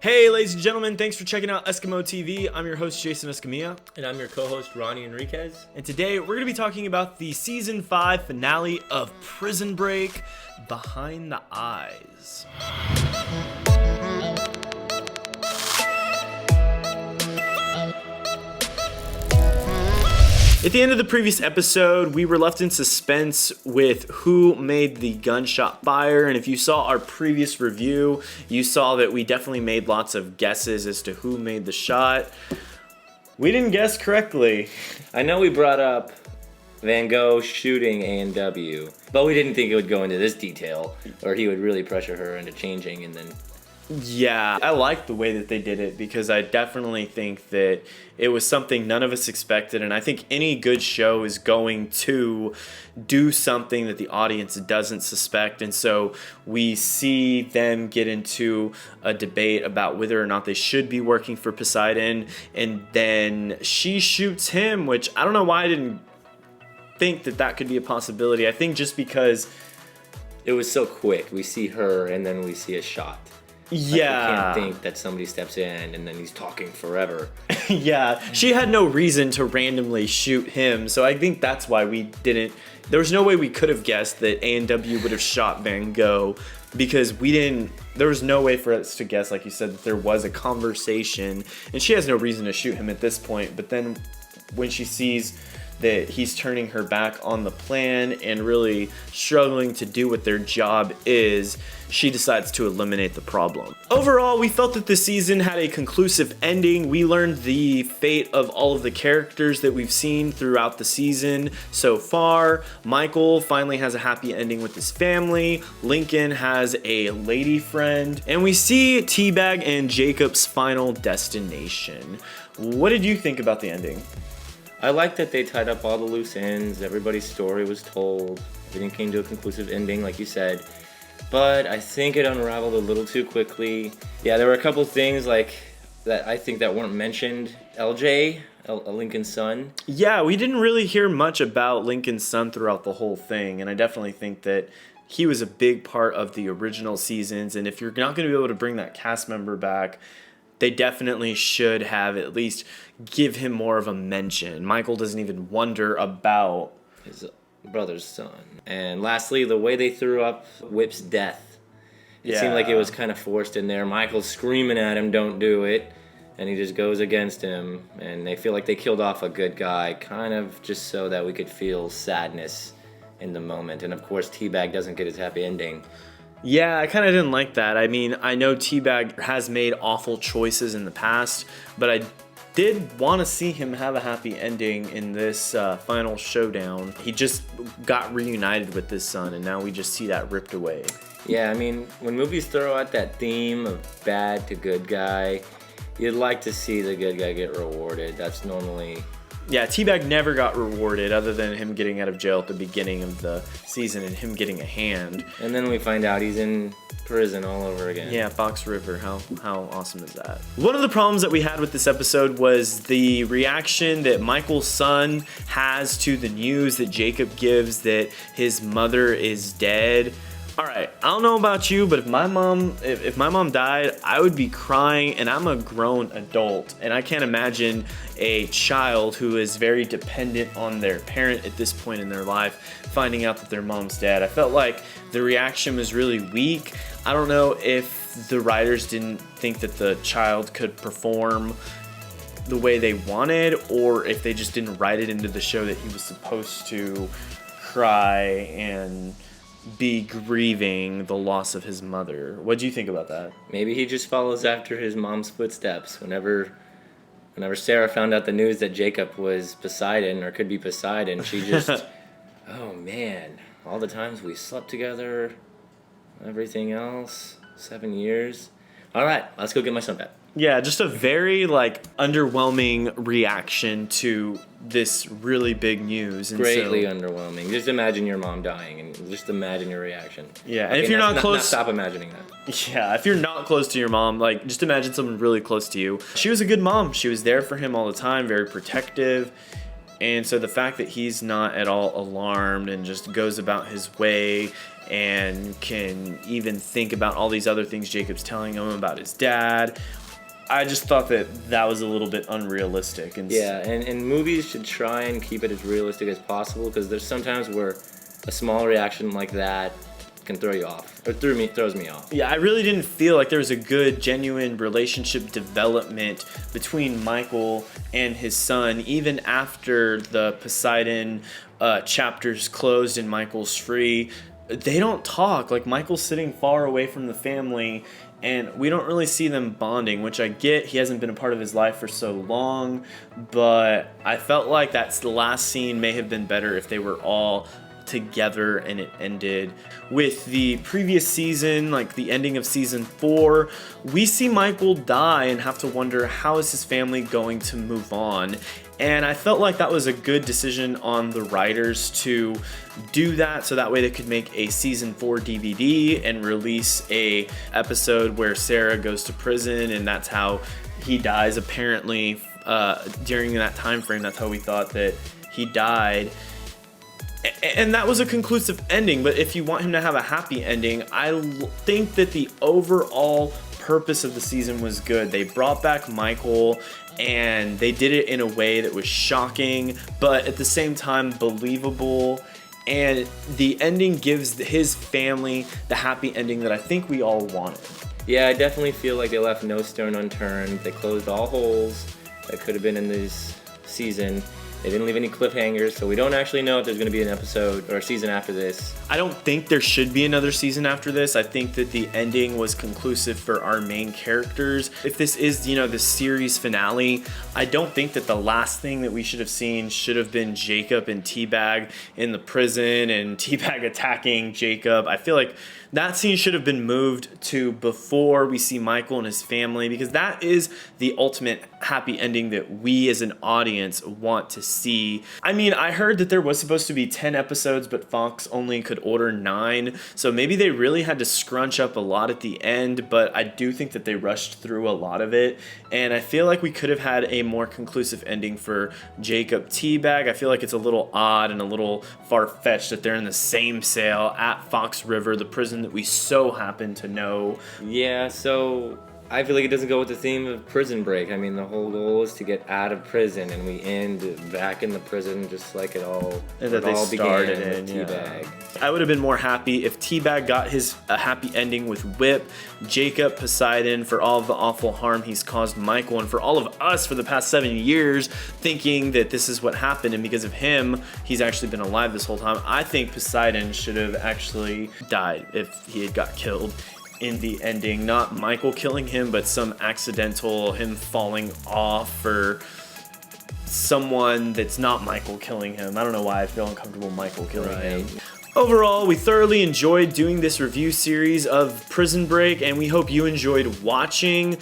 Hey, ladies and gentlemen, thanks for checking out EskimoTV. I'm your host, Jason Escamilla. And I'm your co-host, Ronnie Enriquez. And today, we're going to be talking about the Season 5 finale of Prison Break, Behind the Eyes. At the end of the previous episode, we were left in suspense with who made the gunshot fire, and if you saw our previous review, you saw that we definitely made lots of guesses as to who made the shot. We didn't guess correctly. I know we brought up Van Gogh shooting A&W, but we didn't think it would go into this detail, or he would really pressure her into changing and then... Yeah, I like the way that they did it because I definitely think that it was something none of us expected, and I think any good show is going to do something that the audience doesn't suspect, and so we see them get into a debate about whether or not they should be working for Poseidon, and then she shoots him, which I don't know why I didn't think that that could be a possibility. I think just because it was so quick. We see her and then we see a shot. Yeah. I can't think that somebody steps in and then he's talking forever. Yeah, she had no reason to randomly shoot him, so I think that's why we didn't. There was no way we could have guessed that A&W would have shot Van Gogh because we didn't. There was no way for us to guess, like you said, that there was a conversation, and she has no reason to shoot him at this point. But then when she sees that he's turning her back on the plan and really struggling to do what their job is, she decides to eliminate the problem. Overall, we felt that the season had a conclusive ending. We learned the fate of all of the characters that we've seen throughout the season so far. Michael finally has a happy ending with his family. Lincoln has a lady friend. And we see Teabag and Jacob's final destination. What did you think about the ending? I like that they tied up all the loose ends. Everybody's story was told. Everything came to a conclusive ending, like you said. But I think it unraveled a little too quickly. Yeah, there were a couple things like that I think that weren't mentioned. LJ, Lincoln's son. Yeah, we didn't really hear much about Lincoln's son throughout the whole thing, and I definitely think that he was a big part of the original seasons, and if you're not going to be able to bring that cast member back, they definitely should have at least give him more of a mention. Michael doesn't even wonder about his brother's son. And lastly, the way they threw up Whip's death. It seemed like it was kind of forced in there. Michael's screaming at him, don't do it. And he just goes against him. And they feel like they killed off a good guy, kind of just so that we could feel sadness in the moment. And of course, Teabag doesn't get his happy ending. Yeah, I kind of didn't like that. I mean, I know Teabag has made awful choices in the past, but I did want to see him have a happy ending in this final showdown. He just got reunited with his son, and now we just see that ripped away. Yeah, I mean, when movies throw out that theme of bad to good guy, you'd like to see the good guy get rewarded. That's normally... Yeah, Teabag never got rewarded other than him getting out of jail at the beginning of the season and him getting a hand. And then we find out he's in prison all over again. Yeah, Fox River. How awesome is that? One of the problems that we had with this episode was the reaction that Michael's son has to the news that Jacob gives that his mother is dead. All right, I don't know about you, but if my mom died, I would be crying, and I'm a grown adult, and I can't imagine a child who is very dependent on their parent at this point in their life finding out that their mom's dead. I felt like the reaction was really weak. I don't know if the writers didn't think that the child could perform the way they wanted, or if they just didn't write it into the show that he was supposed to cry and be grieving the loss of his mother. What do you think about that? Maybe he just follows after his mom's footsteps. Whenever Sarah found out the news that Jacob was Poseidon, or could be Poseidon, she just, oh man, all the times we slept together, everything else, 7 years. All right, let's go get my son back. Yeah, just a very underwhelming reaction to this really big news. And Greatly underwhelming. Just imagine your mom dying, and just imagine your reaction. Yeah, and if you're not close, stop imagining that. Yeah, if you're not close to your mom, just imagine someone really close to you. She was a good mom. She was there for him all the time, very protective. And so the fact that he's not at all alarmed and just goes about his way and can even think about all these other things Jacob's telling him about his dad. I just thought that was a little bit unrealistic. And and movies should try and keep it as realistic as possible, because there's sometimes where a small reaction like that can throw you off, or throws me off. Yeah, I really didn't feel like there was a good, genuine relationship development between Michael and his son, even after the Poseidon chapters closed and Michael's free. They don't talk. Like, Michael's sitting far away from the family, and we don't really see them bonding, which I get. He hasn't been a part of his life for so long, but I felt like that's the last scene may have been better if they were all together and it ended. With the previous season, like the ending of season 4, we see Michael die and have to wonder how is his family going to move on. And I felt like that was a good decision on the writers to do that, so that way they could make a season 4 DVD and release a episode where Sarah goes to prison, and that's how he dies apparently during that time frame. That's how we thought that he died. And that was a conclusive ending, but if you want him to have a happy ending, I think that the overall purpose of the season was good. They brought back Michael, and they did it in a way that was shocking, but at the same time believable. And the ending gives his family the happy ending that I think we all wanted. Yeah, I definitely feel like they left no stone unturned. They closed all holes that could have been in this season. They didn't leave any cliffhangers, so we don't actually know if there's going to be an episode or a season after this. I don't think there should be another season after this. I think that the ending was conclusive for our main characters. If this is, the series finale, I don't think that the last thing that we should have seen should have been Jacob and Teabag in the prison and Teabag attacking Jacob. I feel like that scene should have been moved to before we see Michael and his family, because that is the ultimate happy ending that we as an audience want to see. I mean, I heard that there was supposed to be 10 episodes, but Fox only could order 9, so maybe they really had to scrunch up a lot at the end, but I do think that they rushed through a lot of it, and I feel like we could have had a more conclusive ending for Jacob Teabag. I feel like it's a little odd and a little far-fetched that they're in the same cell at Fox River, the prison that we so happen to know. Yeah, so I feel like it doesn't go with the theme of Prison Break. I mean, the whole goal is to get out of prison, and we end back in the prison just like it all began with Teabag. I would have been more happy if Teabag got a happy ending with Whip, Jacob, Poseidon for all of the awful harm he's caused Michael, and for all of us for the past 7 years thinking that this is what happened, and because of him, he's actually been alive this whole time. I think Poseidon should have actually died if he had got killed in the ending. Not Michael killing him, but some accidental him falling off, or someone that's not Michael killing him. I don't know why I feel uncomfortable Michael killing him. Overall, we thoroughly enjoyed doing this review series of Prison Break, and we hope you enjoyed watching.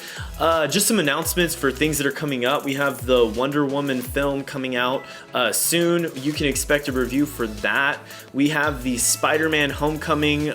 Just some announcements for things that are coming up. We have the Wonder Woman film coming out soon. You can expect a review for that. We have the Spider-Man Homecoming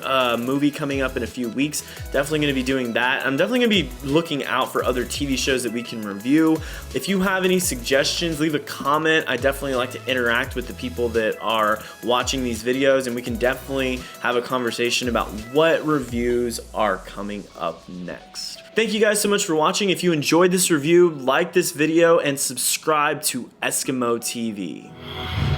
movie coming up in a few weeks. Definitely going to be doing that. I'm definitely going to be looking out for other TV shows that we can review. If you have any suggestions, leave a comment. I definitely like to interact with the people that are watching these videos, and we can definitely have a conversation about what reviews are coming up next. Thank you guys so much for watching. If you enjoyed this review, like this video and subscribe to EskimoTV.